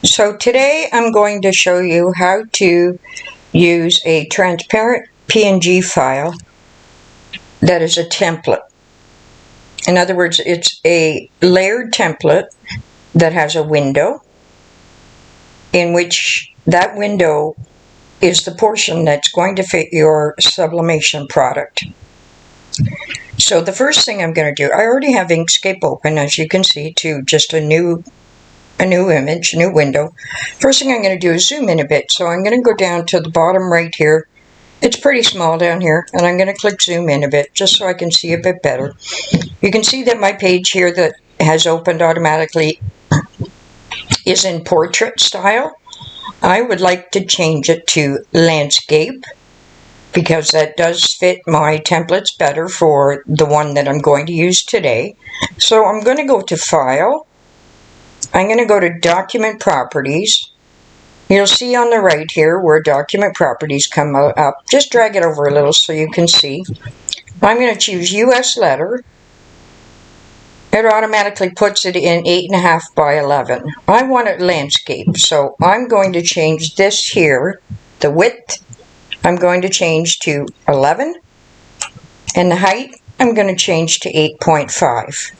So today I'm going to show you how to use a transparent PNG file that is a template. In other words, it's a layered template that has a window in which that window is the portion that's going to fit your sublimation product. So the first thing I'm going to do, I already have Inkscape open, as you can see, to just a new image, new window. First thing I'm going to do is zoom in a bit. So I'm going to go down to the bottom right here. It's pretty small down here, and I'm going to click zoom in a bit just so I can see a bit better. You can see that my page here that has opened automatically is in portrait style. I would like to change it to landscape because that does fit my templates better for the one that I'm going to use today. So I'm going to go to File. I'm going to go to Document Properties. You'll see on the right here where Document Properties come up. Just drag it over a little so you can see. I'm going to choose US Letter. It automatically puts it in 8.5 by 11. I want it landscape, so I'm going to change this here, the width, I'm going to change to 11, and the height I'm going to change to 8.5.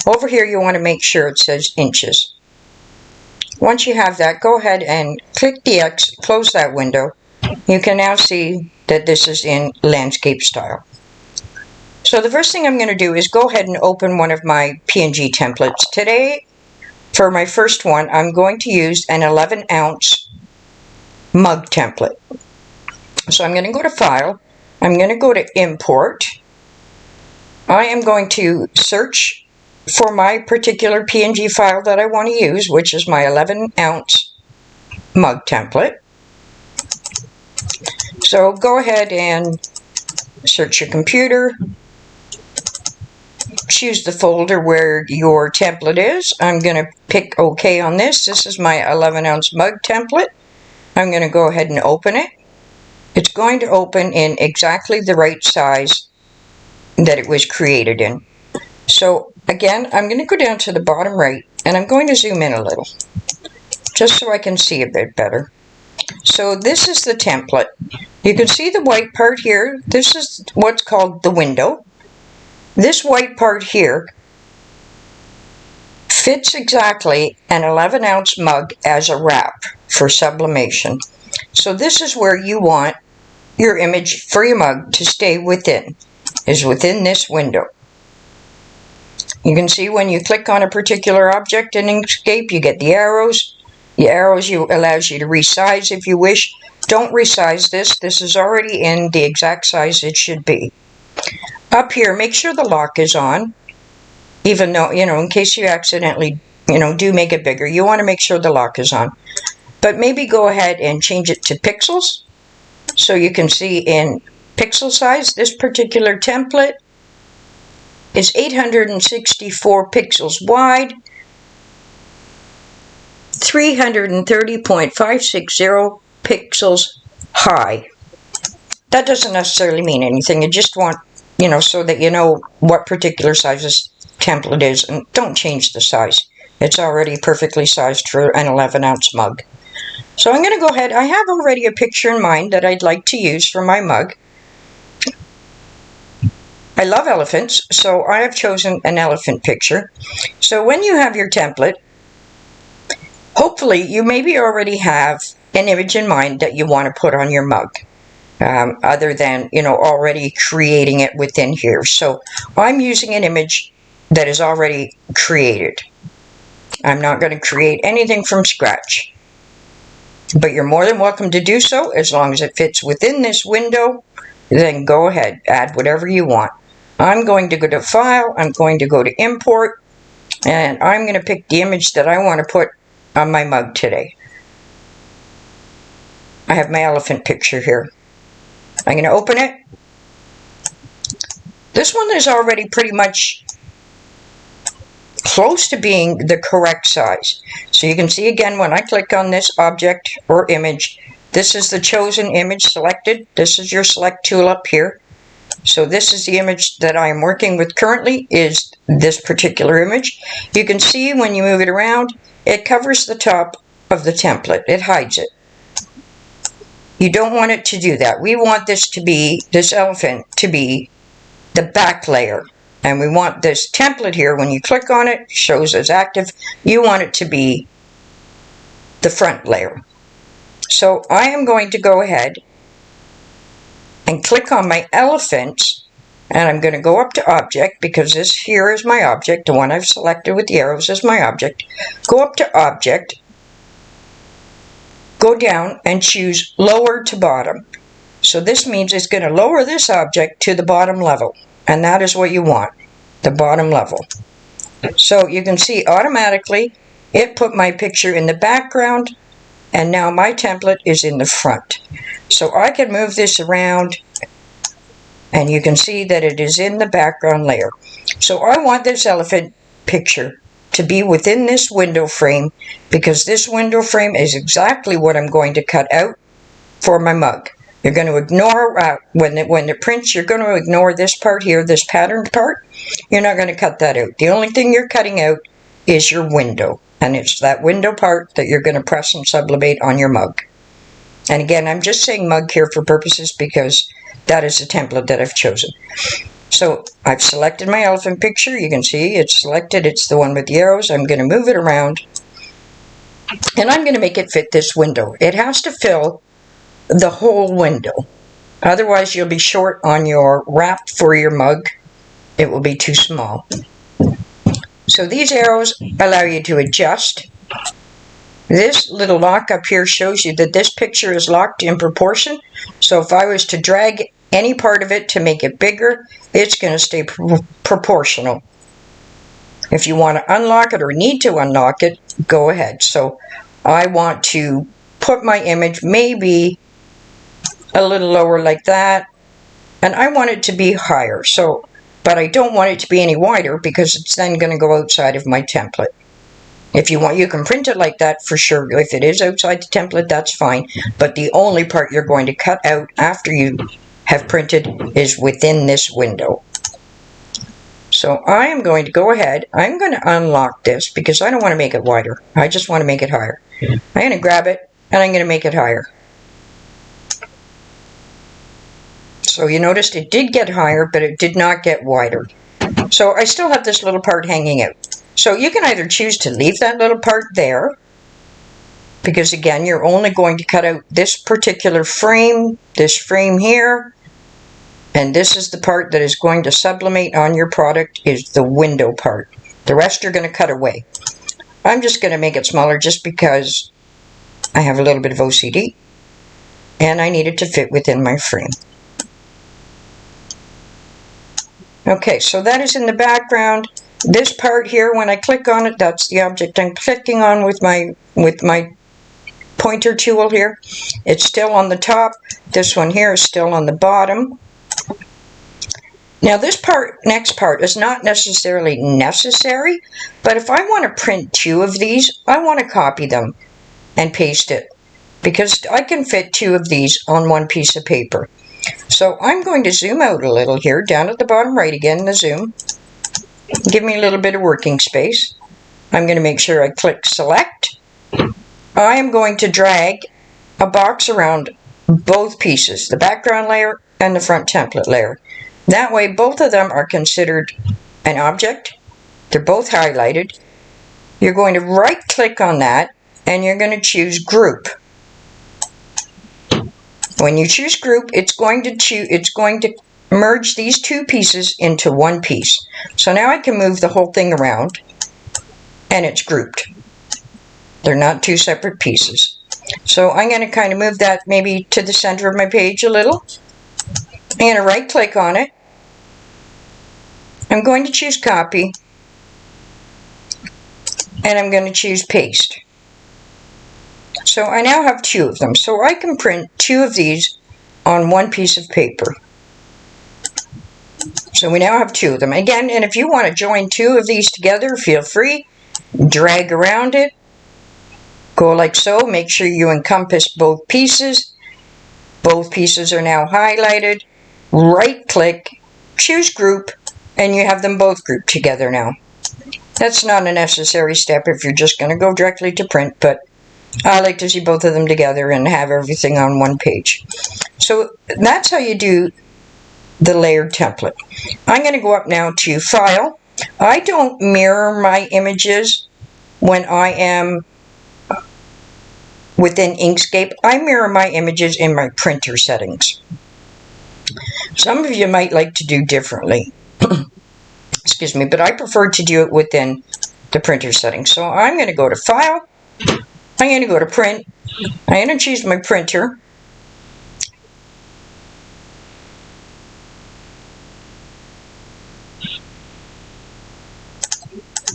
Over here you want to make sure it says inches. Once you have that, go ahead and click the X, close that window. You can now see that this is in landscape style. So the first thing I'm going to do is go ahead and open one of my PNG templates. Today, for my first one, I'm going to use an 11-ounce mug template. So I'm going to go to File. I'm going to go to Import. I am going to search for my particular PNG file that I want to use, which is my 11-ounce mug template. So go ahead and search your computer. Choose the folder where your template is. I'm going to pick OK on this. This is my 11-ounce mug template. I'm going to go ahead and open it. It's going to open in exactly the right size that it was created in. So again, I'm going to go down to the bottom right and I'm going to zoom in a little just so I can see a bit better. So this is the template. You can see the white part here. This is what's called the window. This white part here fits exactly an 11-ounce mug as a wrap for sublimation. So this is where you want your image for your mug to stay within, is within this window. You can see when you click on a particular object in Inkscape, you get the arrows. The arrows allows you to resize if you wish. Don't resize this. This is already in the exact size it should be. Up here, make sure the lock is on, even though, in case you accidentally, do make it bigger, you want to make sure the lock is on. But maybe go ahead and change it to pixels so you can see in pixel size. This particular template is 864 pixels wide, 330.560 pixels high. That doesn't necessarily mean anything. You just want, so that you know what particular size this template is, and don't change the size. It's already perfectly sized for an 11-ounce mug. So I'm going to go ahead. I have already a picture in mind that I'd like to use for my mug. I love elephants, so I have chosen an elephant picture. So when you have your template, hopefully you maybe already have an image in mind that you want to put on your mug. Other than, already creating it within here. So I'm using an image that is already created. I'm not going to create anything from scratch. But you're more than welcome to do so as long as it fits within this window. Then go ahead, add whatever you want. I'm going to go to File, I'm going to go to Import, and I'm going to pick the image that I want to put on my mug today. I have my elephant picture here. I'm going to open it. This one is already pretty much close to being the correct size. So you can see again when I click on this object or image, this is the chosen image selected. This is your select tool up here. So this is the image that I am working with currently, is this particular image. You can see when you move it around, it covers the top of the template. It hides it. You don't want it to do that. We want this to be, this elephant to be the back layer. And we want this template here, when you click on it, shows as active, you want it to be the front layer. So I am going to go ahead and click on my elephant, and I'm going to go up to object, because this here is my object, the one I've selected with the arrows is my object. Go up to object, go down and choose lower to bottom. So this means it's going to lower this object to the bottom level, and that is what you want, the bottom level. So you can see automatically it put my picture in the background, and now my template is in the front. So I can move this around, and you can see that it is in the background layer. So I want this elephant picture to be within this window frame, because this window frame is exactly what I'm going to cut out for my mug. You're going to ignore, when it prints, you're going to ignore this part here, this patterned part. You're not going to cut that out. The only thing you're cutting out is your window, and it's that window part that you're going to press and sublimate on your mug. And again, I'm just saying mug here for purposes because that is the template that I've chosen. So I've selected my elephant picture. You can see it's selected. It's the one with the arrows. I'm going to move it around, and I'm going to make it fit this window. It has to fill the whole window. Otherwise, you'll be short on your wrap for your mug. It will be too small. So these arrows allow you to adjust. This little lock up here shows you that this picture is locked in proportion. So if I was to drag any part of it to make it bigger, it's going to stay proportional. If you want to unlock it or need to unlock it, go ahead. So I want to put my image maybe a little lower like that, and I want it to be higher. So, but I don't want it to be any wider, because it's then going to go outside of my template. If you want, you can print it like that for sure. If it is outside the template, that's fine. But the only part you're going to cut out after you have printed is within this window. So I am going to go ahead. I'm going to unlock this because I don't want to make it wider. I just want to make it higher. I'm going to grab it and I'm going to make it higher. So you noticed it did get higher, but it did not get wider. So I still have this little part hanging out. So you can either choose to leave that little part there, because again, you're only going to cut out this particular frame, this frame here, and this is the part that is going to sublimate on your product, is the window part. The rest you're going to cut away. I'm just going to make it smaller just because I have a little bit of OCD, and I need it to fit within my frame. Okay, so that is in the background. This part here, when I click on it, that's the object I'm clicking on with my pointer tool here. It's still on the top. This one here is still on the bottom. Now this part, next part, is not necessarily necessary, but if I want to print two of these, I want to copy them and paste it, because I can fit two of these on one piece of paper. So I'm going to zoom out a little here, down at the bottom right again, the zoom. Give me a little bit of working space. I'm going to make sure I click select. I am going to drag a box around both pieces, the background layer and the front template layer. That way both of them are considered an object. They're both highlighted. You're going to right click on that and you're going to choose group. When you choose group, it's going to merge these two pieces into one piece. So now I can move the whole thing around and it's grouped. They're not two separate pieces. So I'm going to kind of move that maybe to the center of my page a little. I'm going to right click on it. I'm going to choose copy and I'm going to choose paste. So I now have two of them. So I can print two of these on one piece of paper. So we now have two of them. Again, and if you want to join two of these together, feel free. Drag around it. Go like so. Make sure you encompass both pieces. Both pieces are now highlighted. Right click, choose group, and you have them both grouped together now. That's not a necessary step if you're just going to go directly to print, but I like to see both of them together and have everything on one page. So that's how you do the layered template. I'm going to go up now to File. I don't mirror my images when I am within Inkscape. I mirror my images in my printer settings. Some of you might like to do differently. Excuse me, but I prefer to do it within the printer settings. So I'm going to go to File. I'm going to go to Print. I'm going to choose my printer.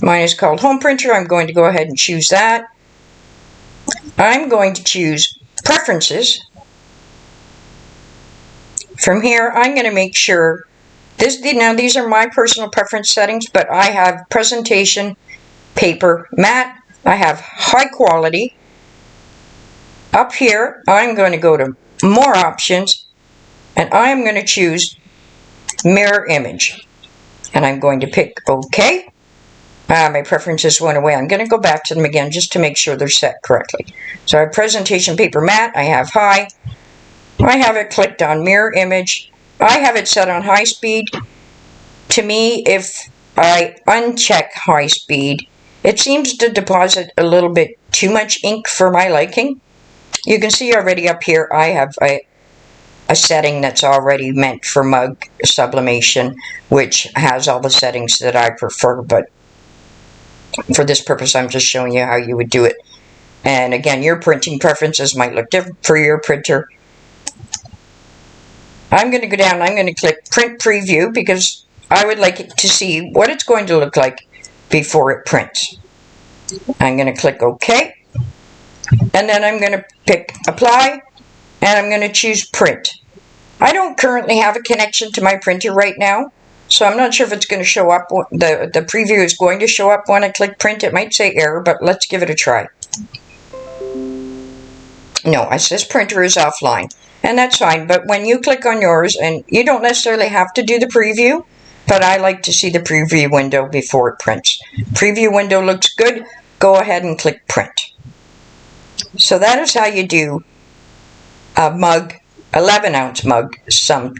Mine is called Home Printer. I'm going to go ahead and choose that. I'm going to choose Preferences. From here, I'm going to make sure now these are my personal preference settings, but I have Presentation, Paper, Matte. I have High Quality. Up here, I'm going to go to More Options, and I'm going to choose Mirror Image. And I'm going to pick OK. My preferences went away. I'm going to go back to them again just to make sure they're set correctly. So I have Presentation, Paper, Matte. I have High. I have it clicked on Mirror Image. I have it set on High Speed. To me, if I uncheck High Speed, it seems to deposit a little bit too much ink for my liking. You can see already up here I have a setting that's already meant for mug sublimation, which has all the settings that I prefer, but for this purpose I'm just showing you how you would do it. And again, your printing preferences might look different for your printer. I'm going to go down, I'm going to click Print Preview because I would like it to see what it's going to look like before it prints. I'm going to click OK. And then I'm going to pick Apply, and I'm going to choose Print. I don't currently have a connection to my printer right now, so I'm not sure if it's going to show up. The preview is going to show up when I click Print. It might say error, but let's give it a try. No, it says printer is offline, and that's fine. But when you click on yours, and you don't necessarily have to do the preview, but I like to see the preview window before it prints. Preview window looks good. Go ahead and click Print. So that is how you do a mug, 11-ounce mug, some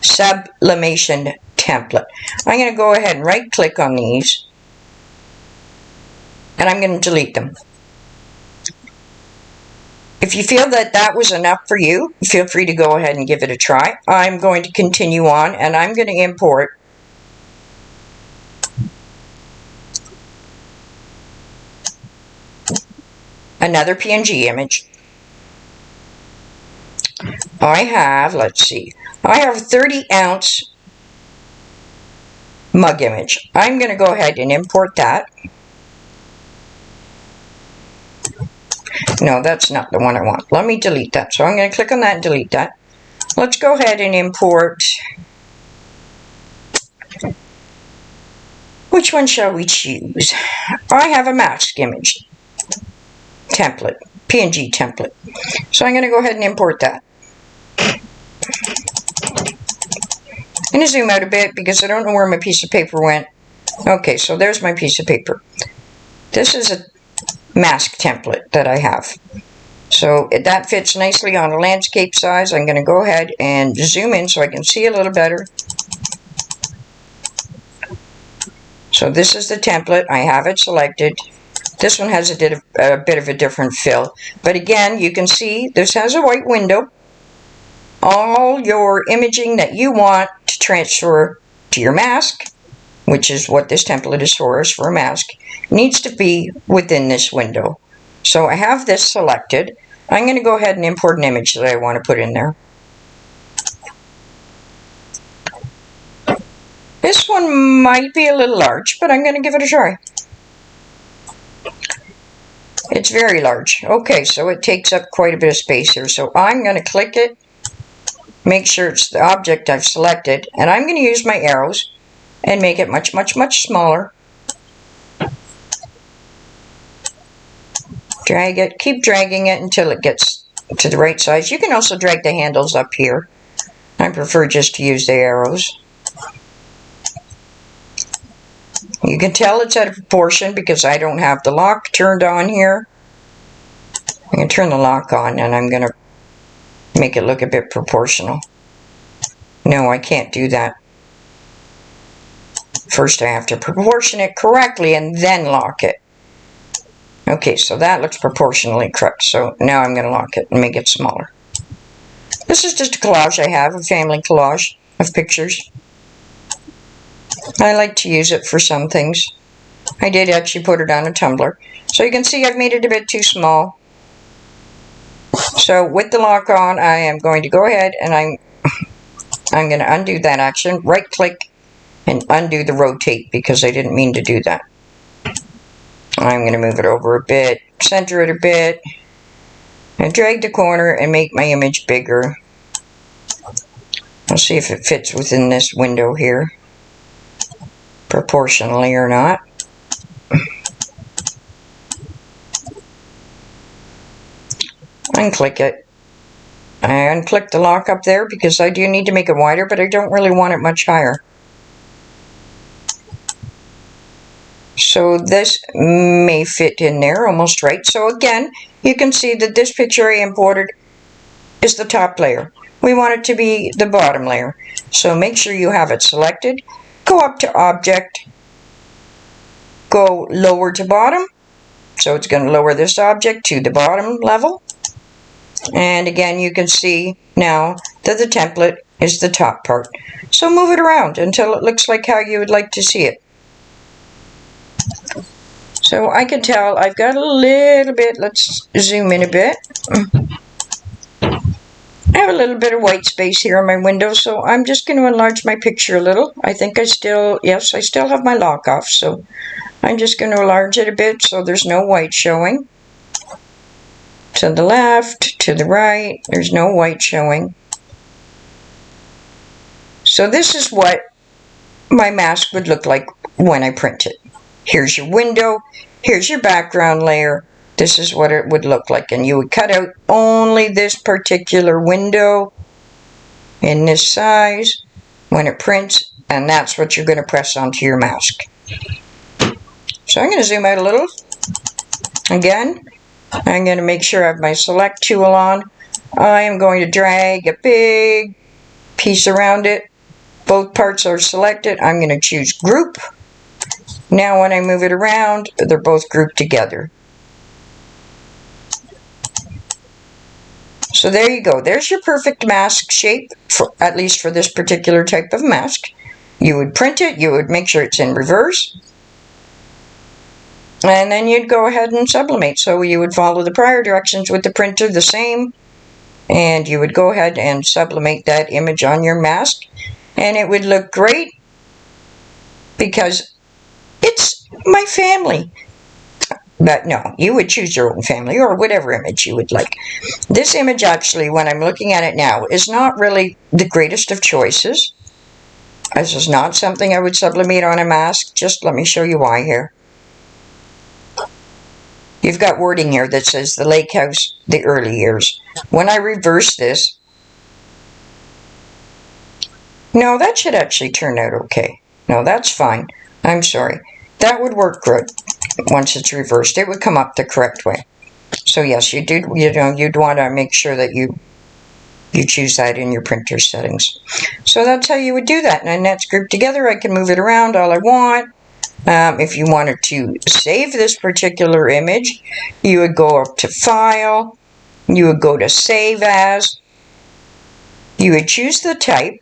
sublimation template. I'm going to go ahead and right click on these, and I'm going to delete them. If you feel that that was enough for you, feel free to go ahead and give it a try. I'm going to continue on, and I'm going to import another PNG image. I have, let's see, I have a 30-ounce mug image. I'm going to go ahead and import that. No, that's not the one I want. Let me delete that. So I'm going to click on that and delete that. Let's go ahead and import. Which one shall we choose? I have a mask image template, PNG template. So I'm going to go ahead and import that. I'm going to zoom out a bit because I don't know where my piece of paper went. Okay, so there's my piece of paper. This is a mask template that I have. So that fits nicely on a landscape size. I'm going to go ahead and zoom in so I can see a little better. So this is the template. I have it selected. This one has a bit of a different fill. But again, you can see this has a white window. All your imaging that you want to transfer to your mask, which is what this template is for a mask, needs to be within this window. So I have this selected. I'm going to go ahead and import an image that I want to put in there. This one might be a little large, but I'm going to give it a try. It's very large. Okay, so it takes up quite a bit of space here. So I'm going to click it, make sure it's the object I've selected, and I'm going to use my arrows and make it much, much, much smaller. Drag it, keep dragging it until it gets to the right size. You can also drag the handles up here. I prefer just to use the arrows. You can tell it's out of proportion because I don't have the lock turned on here. I'm going to turn the lock on and I'm going to make it look a bit proportional. No, I can't do that. First I have to proportion it correctly and then lock it. Okay, so that looks proportionally correct. So now I'm going to lock it and make it smaller. This is just a collage I have, a family collage of pictures. I like to use it for some things. I did actually put it on a tumbler. So you can see I've made it a bit too small. So with the lock on, I am going to go ahead and I'm going to undo that action. Right click and undo the rotate because I didn't mean to do that. I'm going to move it over a bit, center it a bit, and drag the corner and make my image bigger. I'll see if it fits within this window here, proportionally or not. Unclick it. I unclick the lock up there because I do need to make it wider, but I don't really want it much higher. So this may fit in there almost right. So again, you can see that this picture I imported is the top layer. We want it to be the bottom layer. So make sure you have it selected. Go up to Object. Go lower to bottom. So it's going to lower this object to the bottom level. And again, you can see now that the template is the top part. So move it around until it looks like how you would like to see it. So I can tell I've got a little bit, let's zoom in a bit. I have a little bit of white space here on my window, so I'm just going to enlarge my picture a little. I think I still have my lock off, so I'm just going to enlarge it a bit so there's no white showing. To the left, to the right, there's no white showing. So this is what my mask would look like when I print it. Here's your window, here's your background layer. This is what it would look like, and you would cut out only this particular window in this size when it prints, and that's what you're going to press onto your mask. So I'm going to zoom out a little. Again, I'm going to make sure I have my select tool on. I am going to drag a big piece around it. Both parts are selected. I'm going to choose group. Now when I move it around, they're both grouped together. So there you go. There's your perfect mask shape, at least for this particular type of mask. You would print it, you would make sure it's in reverse, and then you'd go ahead and sublimate. So you would follow the prior directions with the printer the same, and you would go ahead and sublimate that image on your mask, and it would look great because it's my family. But no, you would choose your own family or whatever image you would like. This image actually, when I'm looking at it now, is not really the greatest of choices. This is not something I would sublimate on a mask. Just let me show you why here. You've got wording here that says the lake house, the early years. When I reverse this, no, that should actually turn out okay. No, that's fine. I'm sorry. That would work good. Once it's reversed, it would come up the correct way. So yes, you'd want to make sure that you choose that in your printer settings. So that's how you would do that. And that's grouped together. I can move it around all I want. If you wanted to save this particular image, you would go up to File. You would go to Save As. You would choose the type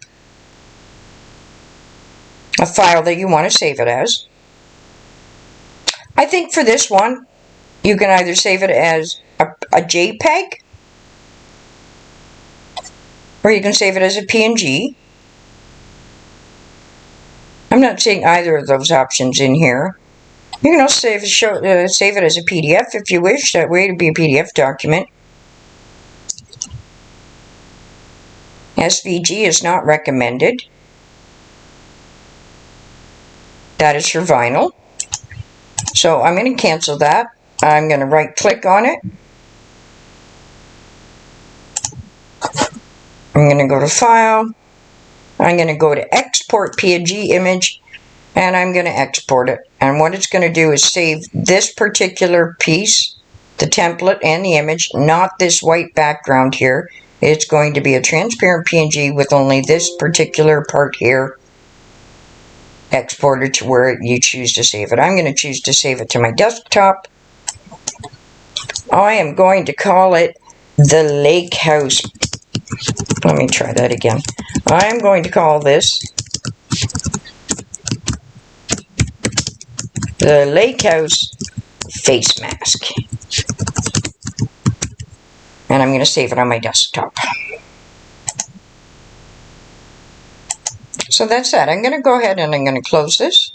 of file that you want to save it as. I think for this one, you can either save it as a JPEG, or you can save it as a PNG. I'm not seeing either of those options in here. You can also save it as a PDF if you wish. That way it'll be a PDF document. SVG is not recommended. That is for vinyl. So I'm going to cancel that. I'm going to right click on it. I'm going to go to File. I'm going to go to Export PNG Image, and I'm going to export it. And what it's going to do is save this particular piece the template and the image, not this white background here. It's going to be a transparent PNG with only this particular part here exported to where you choose to save it. I'm going to choose to save it to my desktop. I am going to call it the Lake House. Let me try that again. I'm going to call this the Lake House face mask. And I'm going to save it on my desktop. So that's that. I'm going to go ahead and I'm going to close this.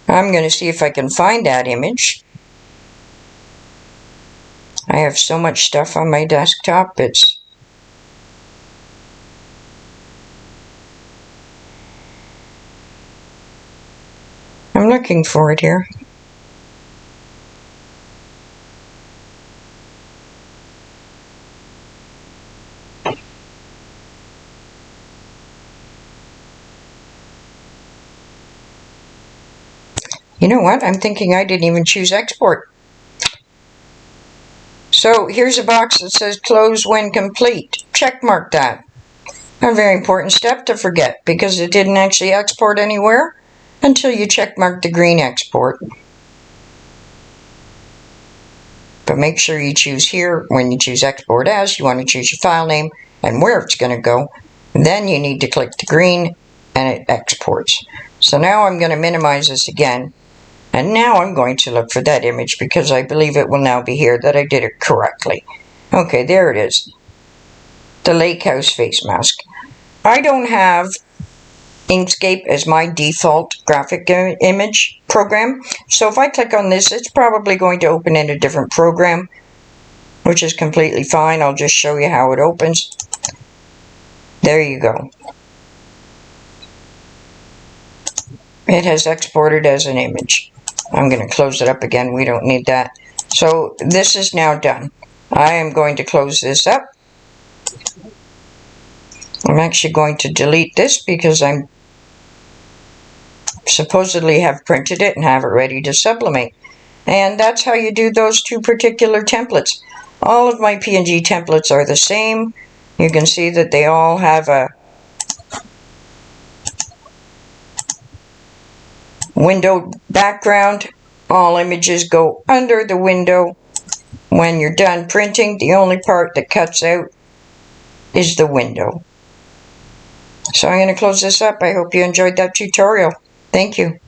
I'm going to see if I can find that image. I have so much stuff on my desktop, I'm looking for it here. You know what? I'm thinking I didn't even choose export. So here's a box that says close when complete. Check mark that. A very important step to forget because it didn't actually export anywhere until you check mark the green export. But make sure you choose here when you choose export as, you want to choose your file name and where it's going to go. Then you need to click the green and it exports. So now I'm going to minimize this again. And now I'm going to look for that image because I believe it will now be here that I did it correctly. Okay, there it is. The Lake House face mask. I don't have Inkscape as my default graphic image program. So if I click on this, it's probably going to open in a different program, which is completely fine. I'll just show you how it opens. There you go. It has exported as an image. I'm going to close it up again. We don't need that. So this is now done. I am going to close this up. I'm actually going to delete this because I'm supposedly have printed it and have it ready to sublimate. And that's how you do those two particular templates. All of my PNG templates are the same. You can see that they all have a window background. All images go under the window. When you're done printing, the only part that cuts out is the window. So I'm going to close this up. I hope you enjoyed that tutorial. Thank you.